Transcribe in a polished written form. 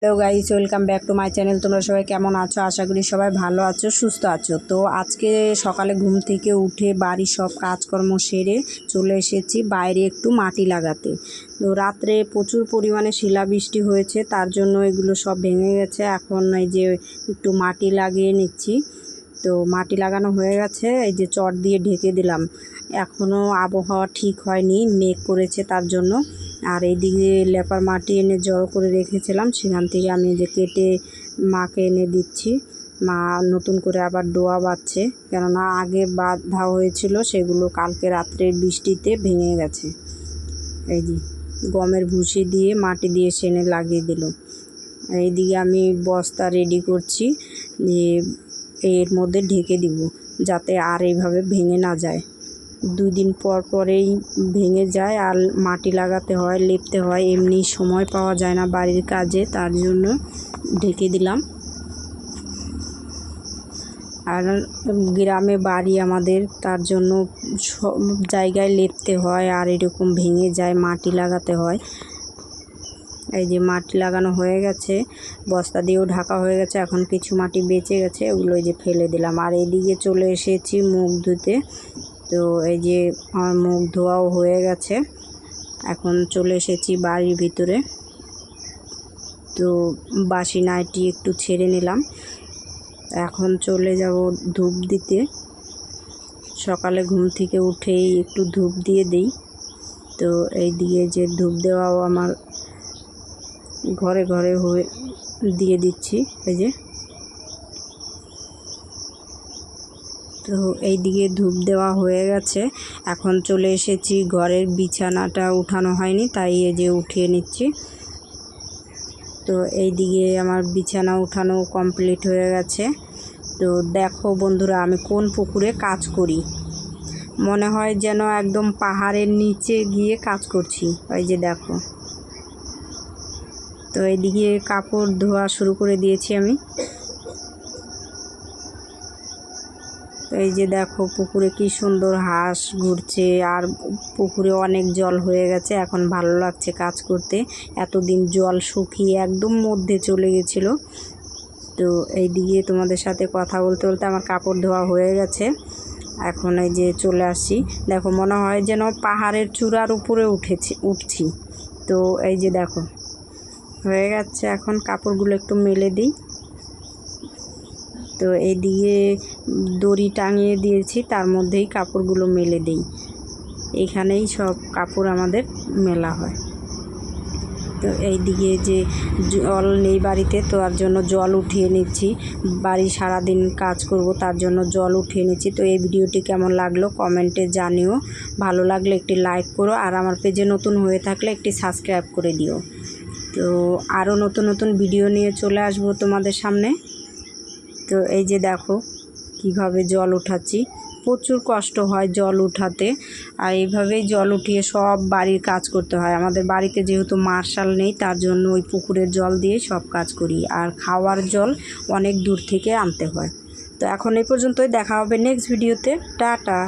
Hello guys, welcome back to my channel. তোমরা সবাই কেমন আছো? আশা করি সবাই ভালো আছো, সুস্থ আছো। তো আজকে সকালে ঘুম থেকে উঠে বাড়ির সব কাজকর্ম সেরে চলে এসেছি বাইরে একটু মাটি লাগাতে। তো রাত্রে প্রচুর পরিমাণে শিলাবৃষ্টি হয়েছে, তার জন্য এগুলো সব ভেঙে গেছে। এখন এই যে একটু মাটি লাগিয়ে নিচ্ছি। তো মাটি লাগানো হয়ে গেছে, এই যে চট দিয়ে ঢেকে দিলাম। এখনও আবহাওয়া ঠিক হয়নি, মেঘ করেছে তার জন্য। আর এইদিকে লেপার মাটি এনে জড়ো করে রেখেছিলাম, সেখান থেকে আমি যে কেটে মাকে এনে দিচ্ছি। মা নতুন করে আবার ডোয়া বাঁধছে, কেননা আগে বাঁধা হয়েছিল, সেগুলো কালকে রাত্রের বৃষ্টিতে ভেঙে গেছে। এই যে গমের ভুসি দিয়ে মাটি দিয়ে সেনে লাগিয়ে দিল। এইদিকে আমি বস্তা রেডি করছি, যে এর মধ্যে ঢেকে দিব, যাতে আর এইভাবে ভেঙে না যায়। 2 দিন পর পরেই ভেঙে যায়, আর মাটি লাগাতে হয়, লেপতে হয়, এমনি সময় পাওয়া যায় না বাড়ির কাজে, তার জন্য ঢেকে দিলাম। আর গ্রামে বাড়ি আমাদের, তার জন্য সব জায়গায় লেপতে হয়, আর এরকম ভেঙে যায় মাটি লাগাতে হয়। এই যে মাটি লাগানো হয়ে গেছে, বস্তা দিয়েও ঢাকা হয়ে গেছে। এখন কিছু মাটি বেঁচে গেছে, ওগুলো যে ফেলে দিলাম। আর এদিকে চলে এসেছি মুখ ধুতে। তো এই যে আমার মুখ ধোয়াও হয়ে গেছে, এখন চলে এসেছি বাড়ির ভিতরে। তো বাসি নাইটি একটু ছেড়ে নিলাম, এখন চলে যাব ধূপ দিতে। সকালে ঘুম থেকে উঠেই একটু ধূপ দিয়ে দিই। তো এই দিকে যে ধূপ দেওয়াও আমার ঘরে ঘরে হয়ে দিয়ে দিচ্ছি। এই যে তো এই দিকে ধূপ দেওয়া হয়ে গেছে, এখন চলে এসেছি ঘরের বিছানাটা উঠানো হয়নি, তাই এই যে উঠিয়ে নিচ্ছি। তো এই দিকে আমার বিছানা উঠানো কমপ্লিট হয়ে গেছে। তো দেখো বন্ধুরা, আমি কোন পুকুরে কাজ করি, মনে হয় যেন একদম পাহাড়ের নিচে গিয়ে কাজ করছি। ওই যে দেখো, তো এইদিকে কাপড় ধোয়া শুরু করে দিয়েছি আমি। এই যে দেখো পুকুরে কি সুন্দর হাঁস ঘুরছে, আর পুকুরে অনেক জল হয়ে গেছে, এখন ভালো লাগছে কাজ করতে। এতদিন জল শুকিয়ে একদম মধ্যে চলে গেছিলো। তো এই দিকে তোমাদের সাথে কথা বলতে বলতে আমার কাপড় ধোয়া হয়ে গেছে। এখন এই যে চলে আসছি, দেখো মনে হয় যেন পাহাড়ের চূড়ার উপরে উঠছি। তো এই যে দেখো হয়ে গেছে, এখন কাপড়গুলো একটু মেলে দিই। তো এইদিকে দড়ি টাঙিয়ে দিয়েছি, তার মধ্যেই কাপড়গুলো মেলে দিই। এখানেই সব কাপড় আমাদের মেলা হয়। তো এইদিকে যে জল নেই বাড়িতে, তো তার জন্য জল উঠিয়ে নিচ্ছি। বাড়ি সারাদিন কাজ করব, তার জন্য জল উঠিয়ে নিচ্ছি। তো এই ভিডিওটি কেমন লাগলো কমেন্টে জানিও। ভালো লাগলে একটি লাইক করো, আর আমার পেজে নতুন হয়ে থাকলে একটি সাবস্ক্রাইব করে দিও। তো আরও নতুন নতুন ভিডিও নিয়ে চলে আসবো তোমাদের সামনে। তো এই যে দেখো কিভাবে জল উঠাচ্ছি, প্রচুর কষ্ট হয় জল উঠাতে। আর এইভাবেই জল উঠিয়ে সব বাড়ির কাজ করতে হয়। আমাদের বাড়িতে যেহেতু মার্শাল নেই, তার জন্য ওই পুকুরের জল দিয়ে সব কাজ করি, আর খাওয়ার জল অনেক দূর থেকে আনতে হয়। তো এখন এই পর্যন্তই, দেখা হবে নেক্সট ভিডিওতে। টাটা।